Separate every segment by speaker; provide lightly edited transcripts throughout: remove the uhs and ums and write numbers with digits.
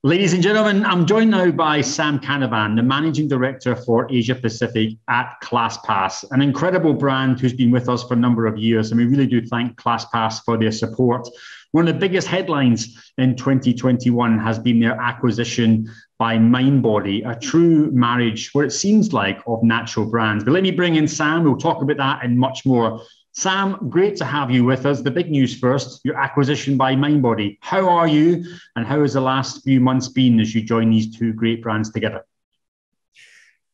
Speaker 1: Ladies and gentlemen, I'm joined now by Sam Canavan, the Managing Director for Asia Pacific at ClassPass, an incredible brand who's been with us for a number of years. And we really do thank ClassPass for their support. One of the biggest headlines in 2021 has been their acquisition by Mindbody, a true marriage, where it seems like, of natural brands. But let me bring in Sam. We'll talk about that and much more. Sam, great to have you with us. The big news first, your acquisition by Mindbody. How are you, and how has the last few months been as you join these two great brands together?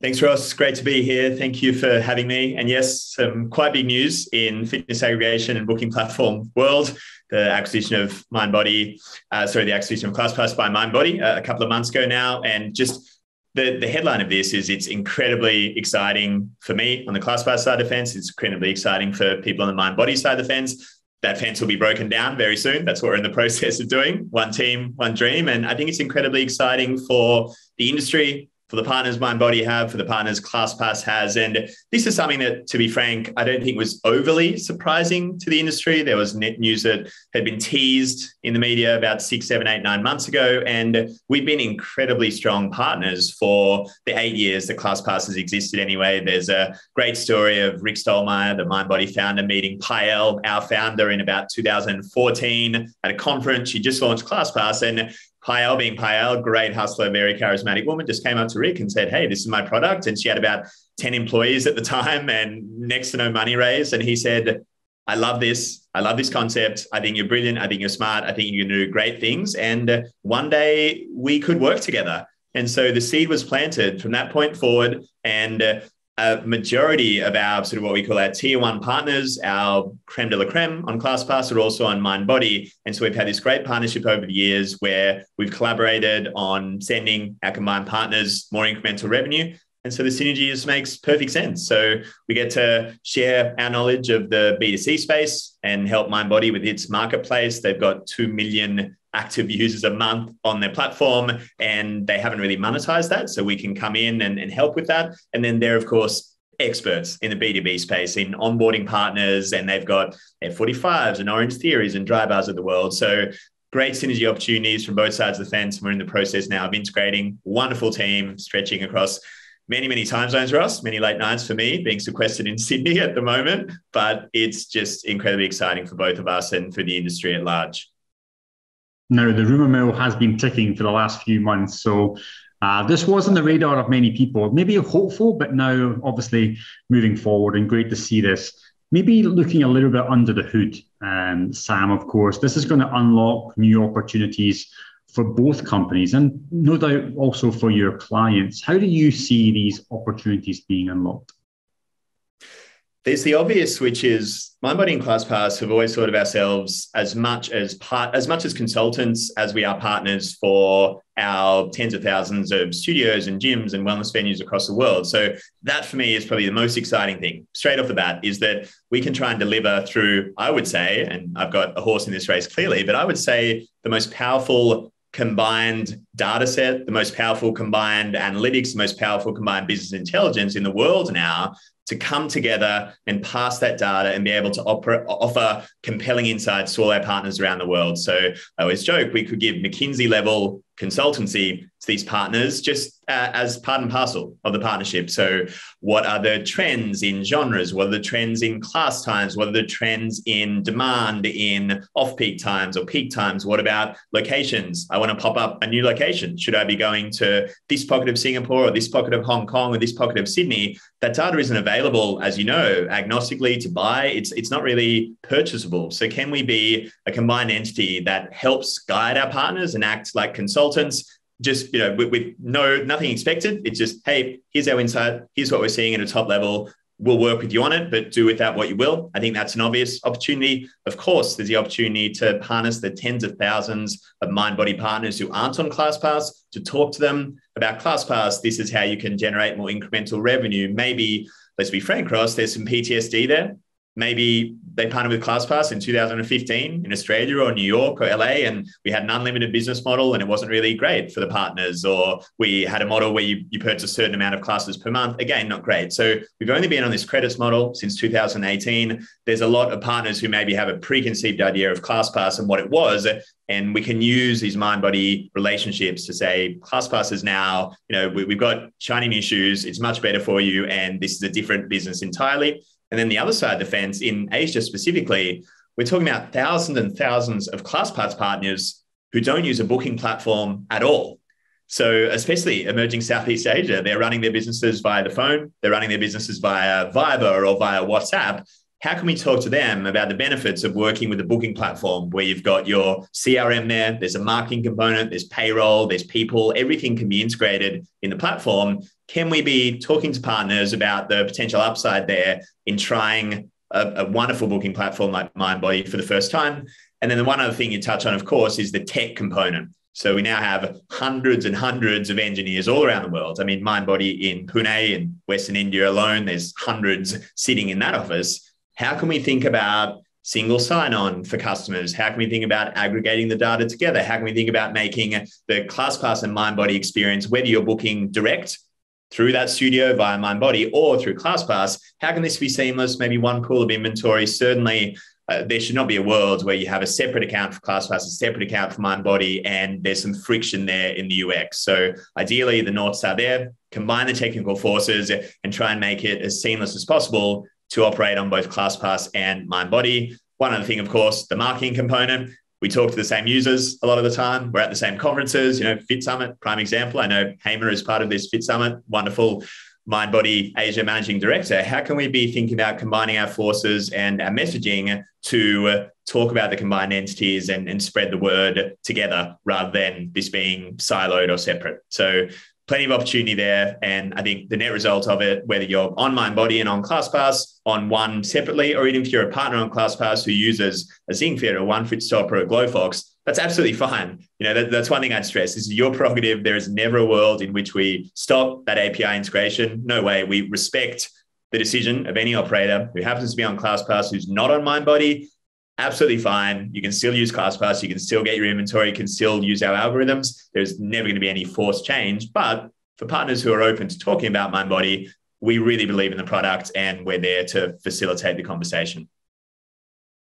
Speaker 2: Thanks, Ross. Great to be here. Thank you for having me. And yes, some quite big news in fitness aggregation and booking platform world. The acquisition of Mindbody, the acquisition of ClassPass by Mindbody a couple of months ago now. And just the headline of this is it's incredibly exciting for me on the ClassPass side of the fence. It's incredibly exciting for people on the Mindbody side of the fence. That fence will be broken down very soon. That's what we're in the process of doing. One team, one dream. And I think it's incredibly exciting for the industry, for the partners Mindbody have, for the partners ClassPass has. And this is something that, to be frank, I don't think was overly surprising to the industry. There was news that had been teased in the media about 6, 7, 8, 9 months ago. And we've been incredibly strong partners for the 8 years that ClassPass has existed anyway. There's a great story of Rick Stolmeyer, the Mindbody founder, meeting Pael, our founder, in about 2014 at a conference. She just launched ClassPass, and Pael, being Pael, great hustler, very charismatic woman, just came up to Rick and said, hey, this is my product. And she had about 10 employees at the time and next to no money raised. And he said, I love this. I love this concept. I think you're brilliant. I think you're smart. I think you can do great things. And one day we could work together. And so the seed was planted from that point forward. And a majority of our sort of what we call our tier one partners, our creme de la creme on ClassPass, are also on Mindbody. And so we've had this great partnership over the years where we've collaborated on sending our combined partners more incremental revenue. And so the synergy just makes perfect sense. So we get to share our knowledge of the B2C space and help Mindbody with its marketplace. They've got 2 million active users a month on their platform, and they haven't really monetized that. So we can come in and help with that. And then they're, of course, experts in the B2B space in onboarding partners, and they've got F45s and Orange Theories and Dry Bars of the world. So great synergy opportunities from both sides of the fence. We're in the process now of integrating. Wonderful team stretching across many, many time zones, Ross, many late nights for me, being sequestered in Sydney at the moment. But it's just incredibly exciting for both of us and for the industry at large.
Speaker 1: Now, the rumour mill has been ticking for the last few months. So this was on the radar of many people, maybe hopeful, but now obviously moving forward, and great to see this. Maybe looking a little bit under the hood, Sam, of course, this is going to unlock new opportunities for both companies and no doubt also for your clients. How do you see these opportunities being unlocked?
Speaker 2: There's the obvious, which is Mindbody and ClassPass have always thought of ourselves as much as consultants as we are partners for our tens of thousands of studios and gyms and wellness venues across the world. So that for me is probably the most exciting thing straight off the bat, is that we can try and deliver through, I would say, and I've got a horse in this race clearly, but I would say the most powerful combined data set, the most powerful combined analytics, the most powerful combined business intelligence in the world now, to come together and pass that data and be able to offer compelling insights to all our partners around the world. So I always joke, we could give McKinsey level consultancy to these partners just as part and parcel of the partnership. So what are the trends in genres? What are the trends in class times? What are the trends in demand in off-peak times or peak times? What about locations? I want to pop up a new location. Should I be going to this pocket of Singapore or this pocket of Hong Kong or this pocket of Sydney? That data isn't available, as you know, agnostically to buy. It's not really purchasable. So can we be a combined entity that helps guide our partners and act like consultants, just, with nothing expected? It's just, hey, here's our insight. Here's what we're seeing at a top level. we'll work with you on it, but do with that what you will. I think that's an obvious opportunity. Of course, there's the opportunity to harness the tens of thousands of Mindbody partners who aren't on ClassPass, to talk to them about ClassPass. This is how you can generate more incremental revenue. Maybe, let's be frank, Ross, there's some PTSD there. Maybe they partnered with ClassPass in 2015 in Australia or New York or LA, and we had an unlimited business model and it wasn't really great for the partners. Or we had a model where you purchase a certain amount of classes per month. Again, not great. So we've only been on this credits model since 2018. There's a lot of partners who maybe have a preconceived idea of ClassPass and what it was. And we can use these Mindbody relationships to say, ClassPass is now, we've got shiny new shoes. It's much better for you. And this is a different business entirely. And then the other side of the fence, in Asia specifically, we're talking about thousands and thousands of ClassPass partners who don't use a booking platform at all. So especially emerging Southeast Asia, they're running their businesses via the phone, they're running their businesses via Viber or via WhatsApp. How can we talk to them about the benefits of working with a booking platform where you've got your CRM there, there's a marketing component, there's payroll, there's people, everything can be integrated in the platform. Can we be talking to partners about the potential upside there in trying a wonderful booking platform like Mindbody for the first time? And then the one other thing you touch on, of course, is the tech component. So we now have hundreds and hundreds of engineers all around the world. I mean, Mindbody in Pune in Western India alone, there's hundreds sitting in that office. How can we think about single sign-on for customers? How can we think about aggregating the data together? How can we think about making the ClassPass and Mindbody experience, whether you're booking direct through that studio via Mindbody or through ClassPass, how can this be seamless? Maybe one pool of inventory. Certainly, there should not be a world where you have a separate account for ClassPass, a separate account for Mindbody, and there's some friction there in the UX. So ideally, the North Star there, combine the technical forces and try and make it as seamless as possible to operate on both ClassPass and Mindbody. One other thing, of course, the marketing component. We talk to the same users a lot of the time. We're at the same conferences, Fit Summit, prime example. I know Hamer is part of this Fit Summit, wonderful Mindbody Asia managing director. How can we be thinking about combining our forces and our messaging to talk about the combined entities and spread the word together rather than this being siloed or separate? So plenty of opportunity there. And I think the net result of it, whether you're on Mindbody and on ClassPass, on one separately, or even if you're a partner on ClassPass who uses a ZingFit or OneFitStop or a Glowfox, that's absolutely fine. That's one thing I'd stress. This is your prerogative. There is never a world in which we stop that API integration. No way. We respect the decision of any operator who happens to be on ClassPass who's not on Mindbody. Absolutely fine. You can still use ClassPass. You can still get your inventory. You can still use our algorithms. There's never going to be any forced change. But for partners who are open to talking about Mindbody, we really believe in the product and we're there to facilitate the conversation.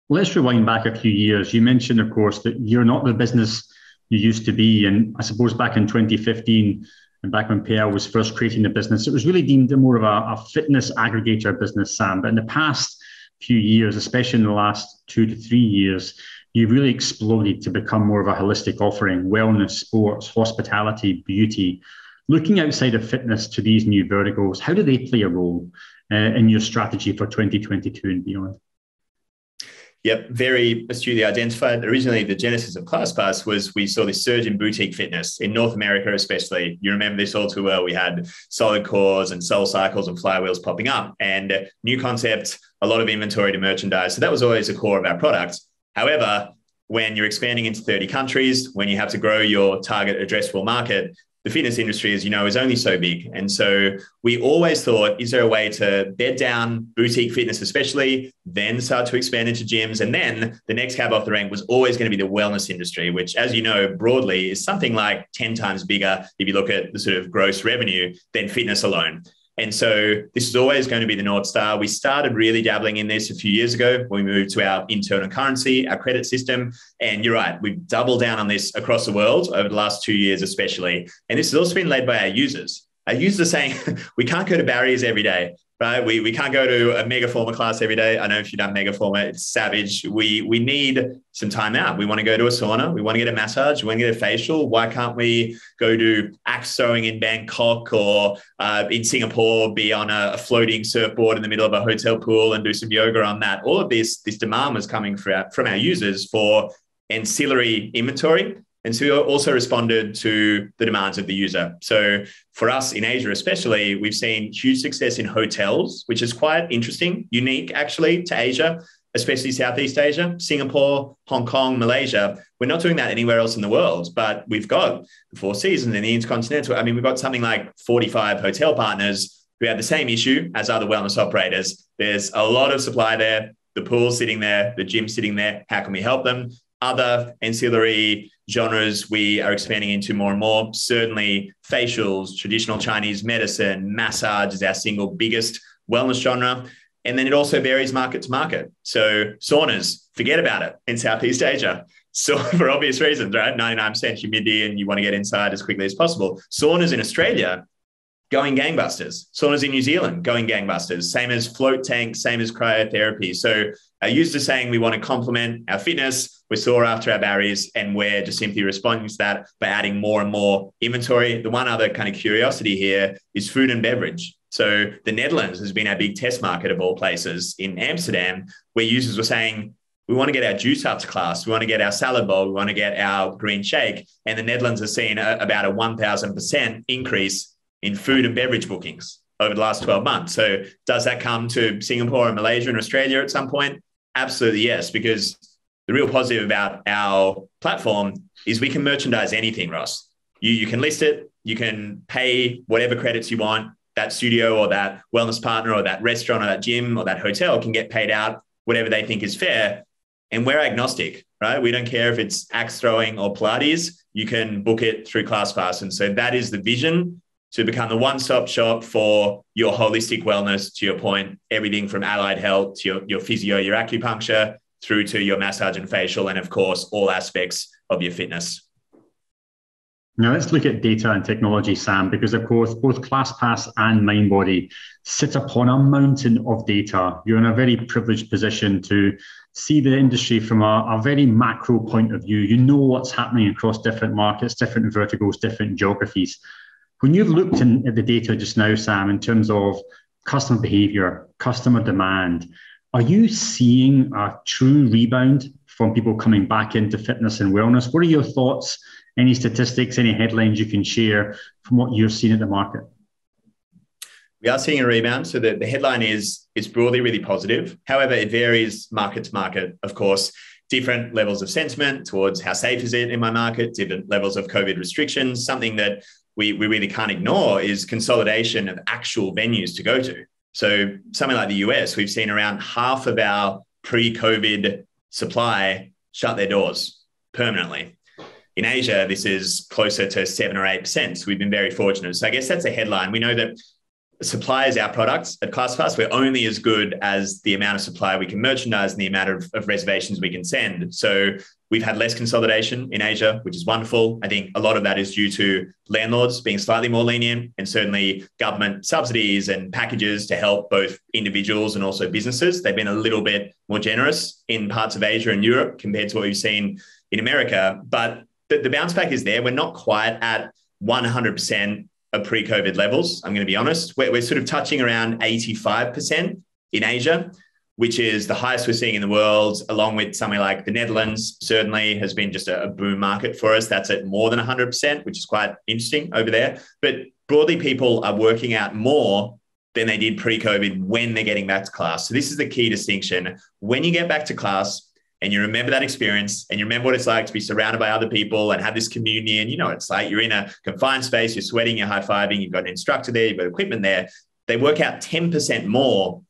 Speaker 1: Let's rewind back a few years. You mentioned, of course, that you're not the business you used to be. And I suppose back in 2015, and back when PL was first creating the business, it was really deemed more of a fitness aggregator business, Sam. But in the past few years, especially in the last 2 to 3 years, you've really exploded to become more of a holistic offering: wellness, sports, hospitality, beauty. Looking outside of fitness to these new verticals, how do they play a role in your strategy for 2022 and beyond?
Speaker 2: Yep, very astutely identified. Originally, the genesis of ClassPass was we saw this surge in boutique fitness in North America, especially. You remember this all too well. We had solid cores and soul cycles and flywheels popping up, and new concept, a lot of inventory to merchandise. So that was always a core of our product. However, when you're expanding into 30 countries, when you have to grow your target addressable market, the fitness industry, as you know, is only so big. And so we always thought, is there a way to bed down boutique fitness, especially, then start to expand into gyms? And then the next cab off the rank was always going to be the wellness industry, which, as you know, broadly is something like 10 times bigger if you look at the sort of gross revenue than fitness alone. And so this is always going to be the North Star. We started really dabbling in this a few years ago when we moved to our internal currency, our credit system. And you're right, we've doubled down on this across the world over the last 2 years, especially. And this has also been led by our users. Our users are saying, we can't go to barriers every day, right? We can't go to a Megaformer class every day. I know if you've done Megaformer, it's savage. We need some time out. We want to go to a sauna. We want to get a massage. We want to get a facial. Why can't we go do axe throwing in Bangkok or in Singapore, be on a floating surfboard in the middle of a hotel pool and do some yoga on that? All of this demand was coming from our users for ancillary inventory And so we also responded to the demands of the user. So for us in Asia especially, we've seen huge success in hotels, which is quite interesting, unique actually to Asia, especially Southeast Asia, Singapore, Hong Kong, Malaysia. We're not doing that anywhere else in the world, but we've got the Four Seasons and the Intercontinental. I mean, we've got something like 45 hotel partners who have the same issue as other wellness operators. There's a lot of supply there, the pool's sitting there, the gym's sitting there. How can we help them? Other ancillary genres we are expanding into more and more. Certainly facials, traditional Chinese medicine, massage is our single biggest wellness genre. And then it also varies market to market. So saunas, forget about it in Southeast Asia. So for obvious reasons, right? 99% humidity and you want to get inside as quickly as possible. Saunas in Australia, going gangbusters. Saunas in New Zealand, going gangbusters. Same as float tanks, same as cryotherapy. So our users are saying we want to complement our fitness. We're sore after our barriers, and we're just simply responding to that by adding more and more inventory. The one other kind of curiosity here is food and beverage. So the Netherlands has been our big test market of all places in Amsterdam, where users were saying, we want to get our juice up to class. We want to get our salad bowl. We want to get our green shake. And the Netherlands has seen about a 1,000% increase in food and beverage bookings over the last 12 months. So does that come to Singapore and Malaysia and Australia at some point? Absolutely yes, because the real positive about our platform is we can merchandise anything, Ross. You can list it, you can pay whatever credits you want. That studio or that wellness partner or that restaurant or that gym or that hotel can get paid out whatever they think is fair. And we're agnostic, right? We don't care if it's axe throwing or Pilates. You can book it through ClassPass. And so that is the vision, to become the one-stop shop for your holistic wellness, to your point, everything from allied health to your physio, your acupuncture, through to your massage and facial, and of course, all aspects of your fitness.
Speaker 1: Now let's look at data and technology, Sam, because of course, both ClassPass and Mindbody sit upon a mountain of data. You're in a very privileged position to see the industry from a very macro point of view. You know what's happening across different markets, different verticals, different geographies. When you've looked at the data just now, Sam, in terms of customer behavior, customer demand, are you seeing a true rebound from people coming back into fitness and wellness? What are your thoughts? Any statistics, any headlines you can share from what you're seeing at the market?
Speaker 2: We are seeing a rebound. So the headline is broadly really positive. However, it varies market to market, of course. Different levels of sentiment towards how safe is it in my market, different levels of COVID restrictions. Something that we really can't ignore is consolidation of actual venues to go to. So something like the US, we've seen around half of our pre-COVID supply shut their doors permanently. In Asia, this is closer to 7 or 8%. So we've been very fortunate. So I guess that's a headline. We know that supply is our product at ClassPass. We're only as good as the amount of supply we can merchandise and the amount of reservations we can send. So we've had less consolidation in Asia, which is wonderful. I think a lot of that is due to landlords being slightly more lenient, and certainly government subsidies and packages to help both individuals and also businesses. They've been a little bit more generous in parts of Asia and Europe compared to what we've seen in America. But the bounce back is there. We're not quite at 100% of pre-COVID levels. I'm going to be honest. We're sort of touching around 85% in Asia, which is the highest we're seeing in the world, along with somewhere like the Netherlands. Certainly has been just a boom market for us. That's at more than 100%, which is quite interesting over there. But broadly, people are working out more than they did pre-COVID when they're getting back to class. So this is the key distinction. When you get back to class, and you remember that experience, and you remember what it's like to be surrounded by other people and have this community, and you know it's like you're in a confined space, you're sweating, you're high-fiving, you've got an instructor there, you've got equipment there, they work out 10% more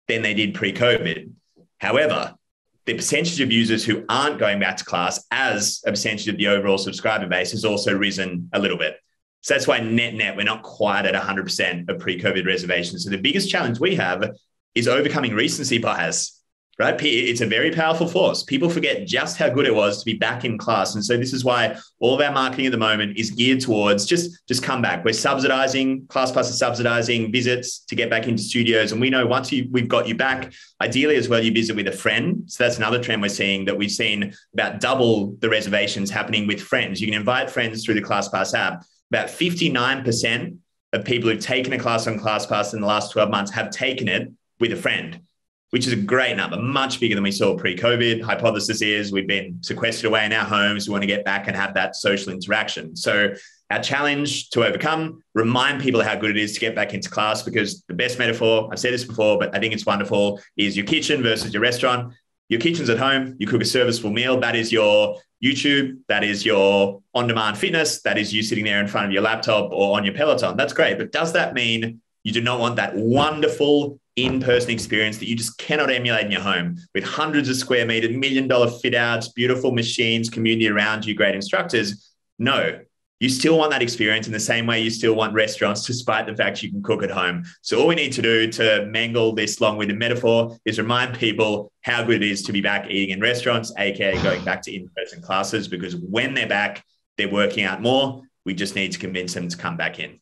Speaker 2: than they did pre-COVID. However, the percentage of users who aren't going back to class as a percentage of the overall subscriber base has also risen a little bit. So that's why net, we're not quite at 100% of pre-COVID reservations. So the biggest challenge we have is overcoming recency bias. Right? It's a very powerful force. People forget just how good it was to be back in class. And so this is why all of our marketing at the moment is geared towards just come back. We're subsidizing, ClassPass is subsidizing visits to get back into studios. And we know once we've got you back, ideally as well, you visit with a friend. So that's another trend we're seeing, that we've seen about double the reservations happening with friends. You can invite friends through the ClassPass app. About 59% of people who've taken a class on ClassPass in the last 12 months have taken it with a friend. which is a great number, much bigger than we saw pre-COVID. Hypothesis is we've been sequestered away in our homes. We want to get back and have that social interaction. So our challenge to overcome, remind people how good it is to get back into class, because the best metaphor, I've said this before, but I think it's wonderful, is your kitchen versus your restaurant. Your kitchen's at home, you cook a serviceable meal. That is your YouTube, that is your on-demand fitness, that is you sitting there in front of your laptop or on your Peloton. That's great. But does that mean you do not want that wonderful in-person experience that you just cannot emulate in your home with hundreds of square meters, $1 million fit outs, beautiful machines, community around you, great instructors? No. You still want that experience in the same way you still want restaurants, despite the fact you can cook at home. So all we need to do to mangle this long-winded metaphor is remind people how good it is to be back eating in restaurants, aka going back to in-person classes, because when they're back, they're working out more. We just need to convince them to come back in.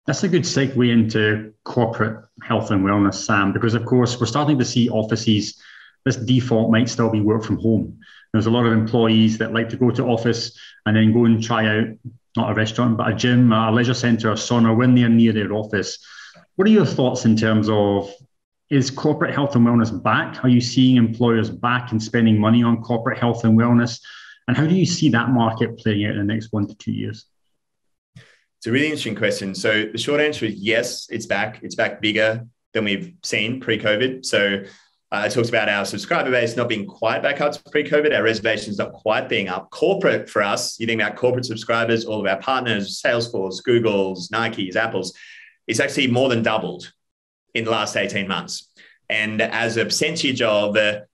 Speaker 1: That's a good segue into corporate health and wellness, Sam, because of course we're starting to see offices, this default might still be work from home. There's a lot of employees that like to go to office and then go and try out, not a restaurant, but a gym, a leisure centre, a sauna when they're near their office. What are your thoughts in terms of, is corporate health and wellness back? Are you seeing employers back and spending money on corporate health and wellness? And how do you see that market playing out in the next 1 to 2 years?
Speaker 2: It's a really interesting question. So the short answer is yes, it's back. It's back bigger than we've seen pre-COVID. So it talks about our subscriber base not being quite back up to pre-COVID, our reservations not quite being up. Corporate for us, you think about corporate subscribers, all of our partners, Salesforce, Google's, Nike's, Apple's, it's actually more than doubled in the last 18 months. And as a percentage of the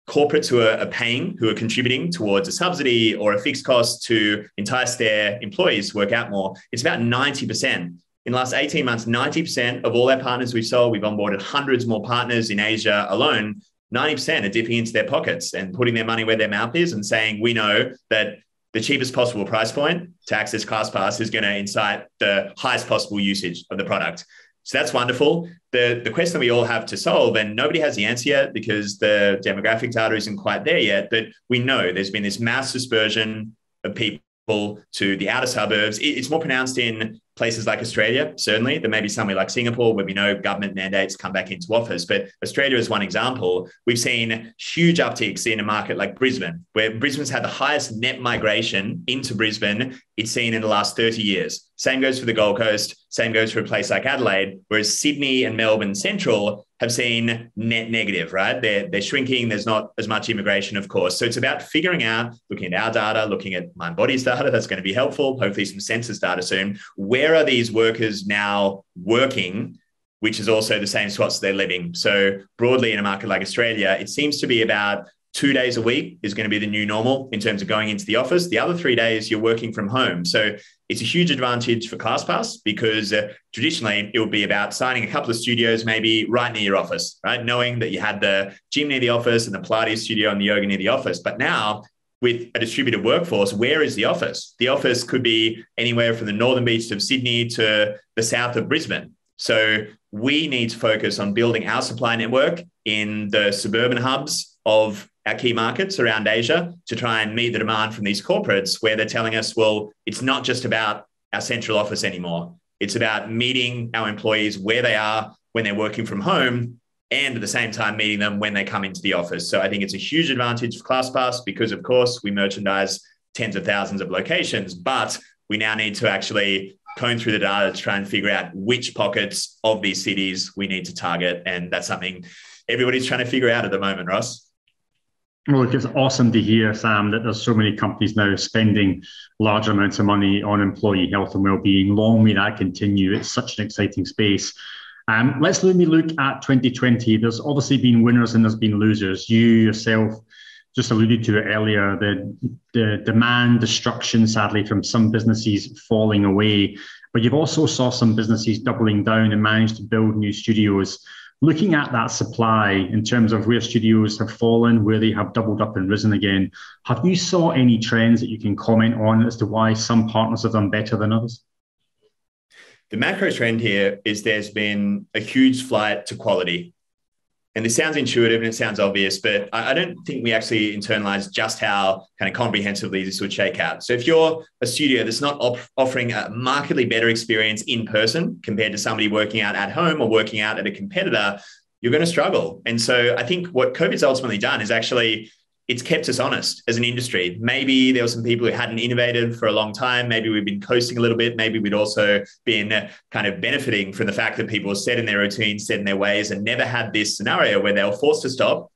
Speaker 2: corporates who are paying, who are contributing towards a subsidy or a fixed cost to entice their employees to work out more, it's about 90%. In the last 18 months, 90% of all our partners we've sold, we've onboarded hundreds more partners in Asia alone. 90% are dipping into their pockets and putting their money where their mouth is and saying, we know that the cheapest possible price point to access ClassPass is going to incite the highest possible usage of the product. So that's wonderful. The question we all have to solve, and nobody has the answer yet because the demographic data isn't quite there yet, but we know there's been this mass dispersion of people to the outer suburbs. It's more pronounced in places like Australia, certainly. There may be somewhere like Singapore where we know government mandates come back into office. But Australia is one example. We've seen huge upticks in a market like Brisbane, where Brisbane's had the highest net migration into Brisbane it's seen in the last 30 years. Same goes for the Gold Coast. Same goes for a place like Adelaide, whereas Sydney and Melbourne Central have seen net negative, right? They're shrinking. There's not as much immigration, of course. So it's about figuring out, looking at our data, looking at Mindbody's data. That's going to be helpful. Hopefully some census data soon. Where are these workers now working, which is also the same spots they're living? So broadly in a market like Australia, it seems to be about 2 days a week is going to be the new normal in terms of going into the office. The other 3 days you're working from home. So it's a huge advantage for ClassPass because traditionally it would be about signing a couple of studios, maybe right near your office, right? Knowing that you had the gym near the office and the Pilates studio and the yoga near the office. But now with a distributed workforce, where is the office? The office could be anywhere from the northern beaches of Sydney to the south of Brisbane. So we need to focus on building our supply network in the suburban hubs of our key markets around Asia to try and meet the demand from these corporates where they're telling us, well, it's not just about our central office anymore. It's about meeting our employees where they are when they're working from home and at the same time meeting them when they come into the office. So I think it's a huge advantage for ClassPass because, of course, we merchandise tens of thousands of locations, but we now need to actually comb through the data to try and figure out which pockets of these cities we need to target. And that's something everybody's trying to figure out at the moment, Ross.
Speaker 1: Well, it's awesome to hear, Sam, that there's so many companies now spending large amounts of money on employee health and well-being. Long may that continue. It's such an exciting space. Let's look at 2020. There's obviously been winners and there's been losers. You yourself just alluded to it earlier, the demand destruction, sadly, from some businesses falling away. But you've also saw some businesses doubling down and managed to build new studios. Looking at that supply in terms of where studios have fallen, where they have doubled up and risen again, have you saw any trends that you can comment on as to why some partners have done better than others?
Speaker 2: The macro trend here is there's been a huge flight to quality. And this sounds intuitive and it sounds obvious, but I don't think we actually internalize just how kind of comprehensively this would shake out. So if you're a studio that's not offering a markedly better experience in person compared to somebody working out at home or working out at a competitor, you're going to struggle. And so I think what COVID's ultimately done is actually it's kept us honest as an industry. Maybe there were some people who hadn't innovated for a long time. Maybe we've been coasting a little bit. Maybe we'd also been kind of benefiting from the fact that people were set in their routines, set in their ways, and never had this scenario where they were forced to stop.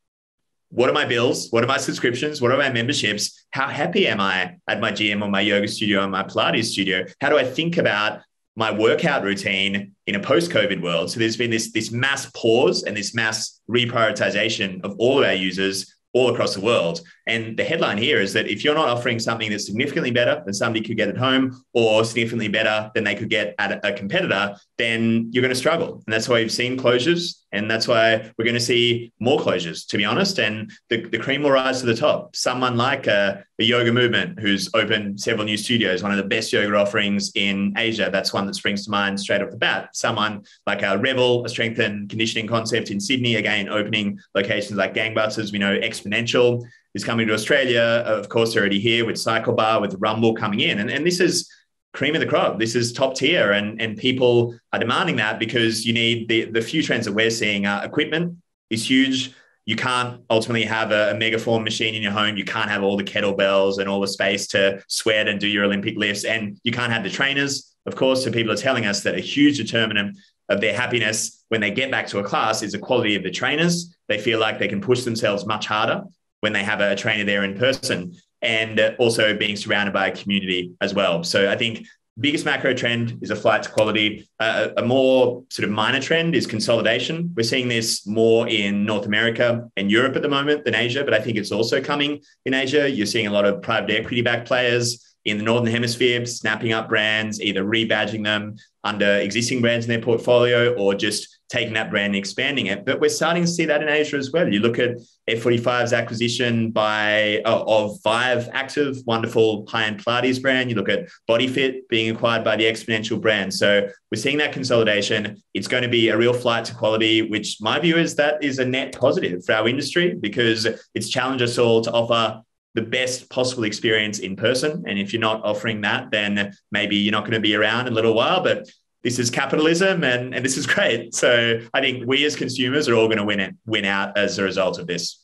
Speaker 2: What are my bills? What are my subscriptions? What are my memberships? How happy am I at my gym or my yoga studio or my Pilates studio? How do I think about my workout routine in a post-COVID world? So there's been this mass pause and this mass reprioritization of all of our users all across the world. And the headline here is that if you're not offering something that's significantly better than somebody could get at home or significantly better than they could get at a competitor, then you're going to struggle. And that's why you've seen closures. And that's why we're going to see more closures, to be honest. And the cream will rise to the top. Someone like a yoga movement who's opened several new studios, one of the best yoga offerings in Asia. That's one that springs to mind straight off the bat. Someone like a Revel, a strength and conditioning concept in Sydney, again, opening locations like gangbusters. We know Exponential is coming to Australia. Of course, they're already here with Cycle Bar, with Rumble coming in. And this is cream of the crop. This is top tier. And people are demanding that because you need the few trends that we're seeing. Equipment is huge. You can't ultimately have a megaform machine in your home. You can't have all the kettlebells and all the space to sweat and do your Olympic lifts. And you can't have the trainers, of course. So people are telling us that a huge determinant of their happiness when they get back to a class is the quality of the trainers. They feel like they can push themselves much harder when they have a trainer there in person, and also being surrounded by a community as well. So I think biggest macro trend is a flight to quality. A more sort of minor trend is consolidation. We're seeing this more in North America and Europe at the moment than Asia, but I think it's also coming in Asia. You're seeing a lot of private equity-backed players in the Northern Hemisphere snapping up brands, either rebadging them under existing brands in their portfolio or just taking that brand and expanding it. But we're starting to see that in Asia as well. You look at F45's acquisition of Vive Active, wonderful high-end Pilates brand. You look at BodyFit being acquired by the Exponential brand. So we're seeing that consolidation. It's going to be a real flight to quality, which my view is that is a net positive for our industry because it's challenged us all to offer the best possible experience in person. And if you're not offering that, then maybe you're not going to be around in a little while, but this is capitalism and this is great. So I think we as consumers are all going to win out as a result of this.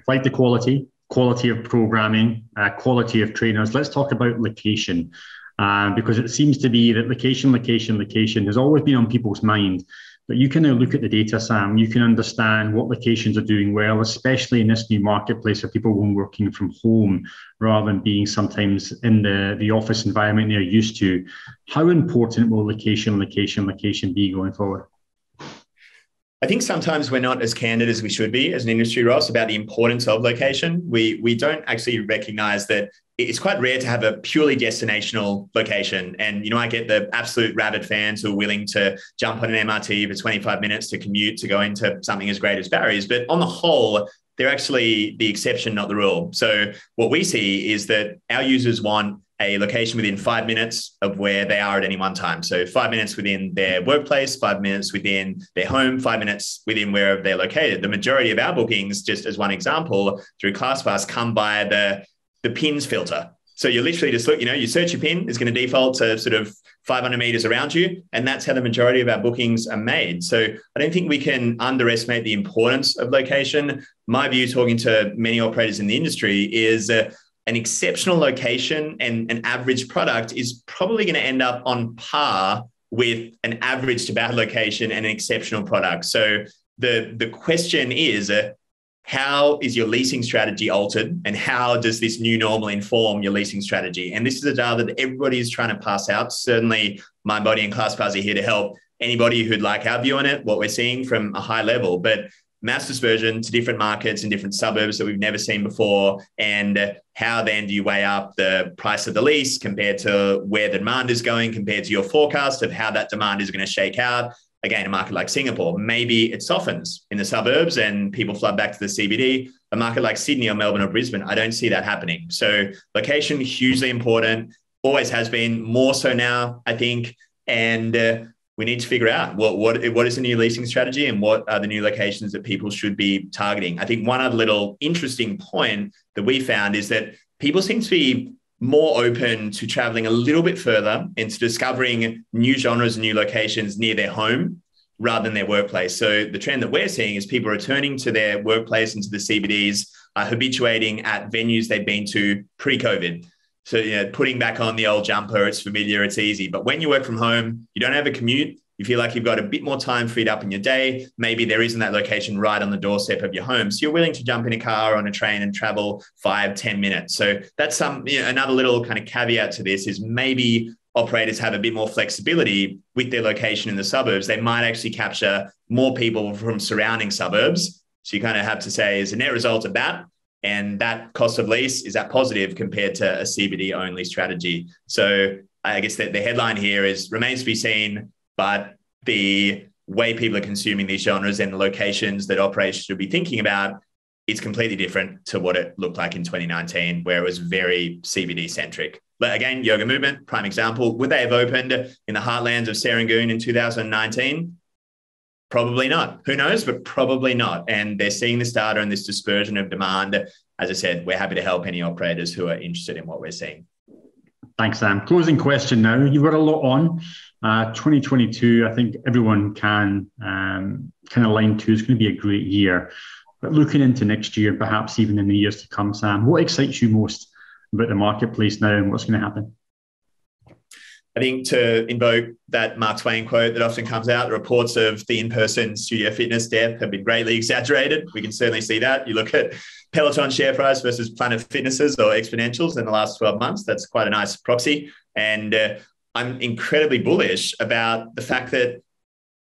Speaker 1: Like the quality of programming, quality of trainers. Let's talk about location because it seems to be that location has always been on people's mind. But you can now look at the data, Sam. You can understand what locations are doing well, especially in this new marketplace of people working from home rather than being sometimes in the office environment they're used to. How important will location be going forward?
Speaker 2: I think sometimes we're not as candid as we should be as an industry, Ross, about the importance of location. We don't actually recognize that it's quite rare to have a purely destinational location. And, I get the absolute rabid fans who are willing to jump on an MRT for 25 minutes to commute to go into something as great as Barry's. But on the whole, they're actually the exception, not the rule. So what we see is that our users want a location within 5 minutes of where they are at any one time. So 5 minutes within their workplace, 5 minutes within their home, 5 minutes within wherever they're located. The majority of our bookings, just as one example, through ClassPass come by the pins filter. So you literally just look, you search your pin, it's going to default to sort of 500 meters around you. And that's how the majority of our bookings are made. So I don't think we can underestimate the importance of location. My view, talking to many operators in the industry, is an exceptional location and an average product is probably going to end up on par with an average to bad location and an exceptional product. So the question is, how is your leasing strategy altered and how does this new normal inform your leasing strategy? And this is a data that everybody is trying to pass out. Certainly Mindbody and ClassPass are here to help anybody who'd like our view on it, what we're seeing from a high level, but mass dispersion to different markets and different suburbs that we've never seen before. And how then do you weigh up the price of the lease compared to where the demand is going, compared to your forecast of how that demand is going to shake out? Again, a market like Singapore, maybe it softens in the suburbs and people flood back to the CBD. A market like Sydney or Melbourne or Brisbane, I don't see that happening. So location, hugely important, always has been, more so now, I think. And we need to figure out what is the new leasing strategy and what are the new locations that people should be targeting. I think one other little interesting point that we found is that people seem to be more open to traveling a little bit further into discovering new genres and new locations near their home rather than their workplace. So the trend that we're seeing is people returning to their workplace and to the CBDs, habituating at venues they've been to pre-COVID. So, putting back on the old jumper, it's familiar, it's easy. But when you work from home, you don't have a commute, you feel like you've got a bit more time freed up in your day. Maybe there isn't that location right on the doorstep of your home. So you're willing to jump in a car, on a train and travel 5-10 minutes. So that's another little kind of caveat to this is maybe operators have a bit more flexibility with their location in the suburbs. They might actually capture more people from surrounding suburbs. So you kind of have to say, as a net result of that, and that cost of lease, is that positive compared to a CBD only strategy? So I guess that the headline here is remains to be seen, but the way people are consuming these genres and the locations that operators should be thinking about, it's completely different to what it looked like in 2019, where it was very CBD centric. But again, Yoga Movement, prime example. Would they have opened in the heartlands of Serangoon in 2019? Probably not. Who knows? But probably not. And they're seeing this data and this dispersion of demand. As I said, we're happy to help any operators who are interested in what we're seeing.
Speaker 1: Thanks, Sam. Closing question now. You've got a lot on. 2022, I think everyone can kind of line to is going to be a great year. But looking into next year, perhaps even in the years to come, Sam, what excites you most about the marketplace now and what's going to happen?
Speaker 2: I think, to invoke that Mark Twain quote that often comes out, the reports of the in-person studio fitness death have been greatly exaggerated. We can certainly see that. You look at Peloton share price versus Planet Fitnesses or Exponentials in the last 12 months. That's quite a nice proxy. And I'm incredibly bullish about the fact that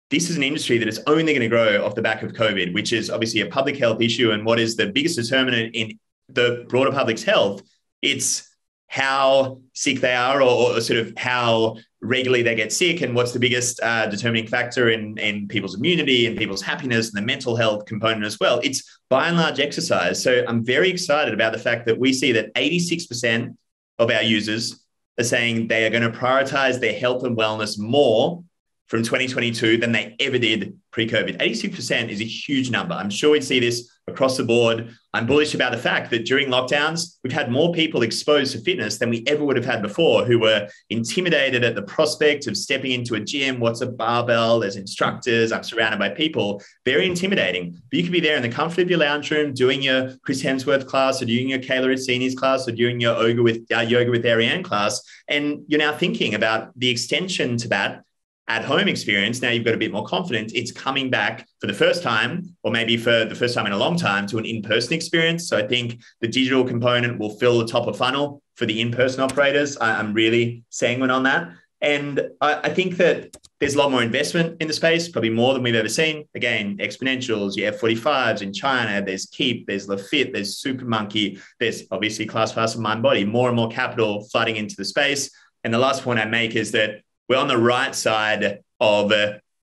Speaker 2: this is an industry that is only going to grow off the back of COVID, which is obviously a public health issue. And what is the biggest determinant in the broader public's health? It's how sick they are, or sort of how regularly they get sick, and what's the biggest determining factor in people's immunity and people's happiness and the mental health component as well. It's by and large exercise. So I'm very excited about the fact that we see that 86% of our users are saying they are going to prioritize their health and wellness more from 2022 than they ever did pre-COVID. 86% is a huge number. I'm sure we'd see this across the board. I'm bullish about the fact that during lockdowns, we've had more people exposed to fitness than we ever would have had before, who were intimidated at the prospect of stepping into a gym. What's a barbell? There's instructors. I'm surrounded by people. Very intimidating. But you could be there in the comfort of your lounge room doing your Chris Hemsworth class, or doing your Kayla Itsini's class, or doing your yoga with Ariane class. And you're now thinking about the extension to that at-home experience. Now you've got a bit more confidence. It's coming back for the first time, or maybe for the first time in a long time, to an in-person experience. So I think the digital component will fill the top of funnel for the in-person operators. I'm really sanguine on that. And I think that there's a lot more investment in the space, probably more than we've ever seen. Again, Exponentials, you have 45s in China, there's Keep, there's Lafit, there's Super Monkey, there's obviously ClassPass and Mindbody, more and more capital flooding into the space. And the last point I make is that we're on the right side of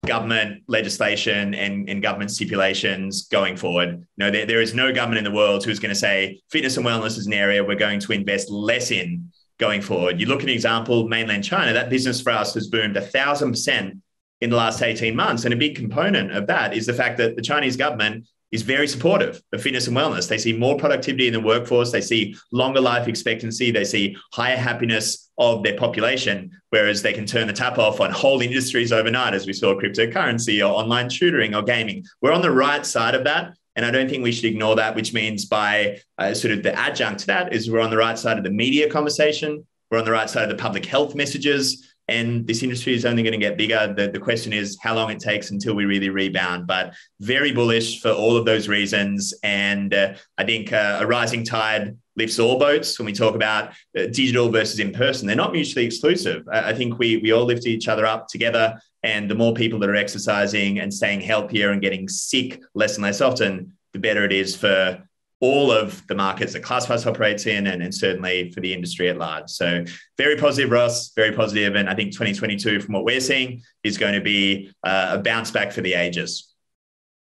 Speaker 2: government legislation and government stipulations going forward. There is no government in the world who's going to say fitness and wellness is an area we're going to invest less in going forward. You look at an example, mainland China, that business for us has boomed 1,000% in the last 18 months. And a big component of that is the fact that the Chinese government is very supportive of fitness and wellness. They see more productivity in the workforce. They see longer life expectancy. They see higher happiness of their population, whereas they can turn the tap off on whole industries overnight, as we saw cryptocurrency or online tutoring or gaming. We're on the right side of that. And I don't think we should ignore that, which means by sort of the adjunct to that is we're on the right side of the media conversation. We're on the right side of the public health messages. And this industry is only going to get bigger. The question is how long it takes until we really rebound. But very bullish for all of those reasons. And I think a rising tide lifts all boats when we talk about digital versus in-person. They're not mutually exclusive. I think we all lift each other up together. And the more people that are exercising and staying healthier and getting sick less and less often, the better it is for all of the markets that ClassPass operates in, and certainly for the industry at large. So very positive, Ross, very positive. And I think 2022, from what we're seeing, is going to be a bounce back for the ages.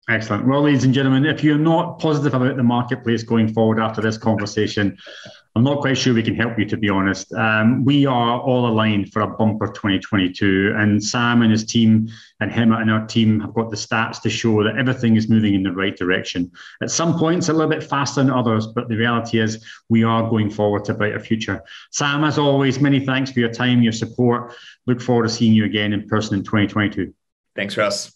Speaker 1: Excellent. Well, ladies and gentlemen, if you're not positive about the marketplace going forward after this conversation, I'm not quite sure we can help you, to be honest. We are all aligned for a bumper 2022, and Sam and his team and him and our team have got the stats to show that everything is moving in the right direction. At some points, a little bit faster than others, but the reality is we are going forward to a brighter future. Sam, as always, many thanks for your time, your support. Look forward to seeing you again in person in 2022.
Speaker 2: Thanks, Russ.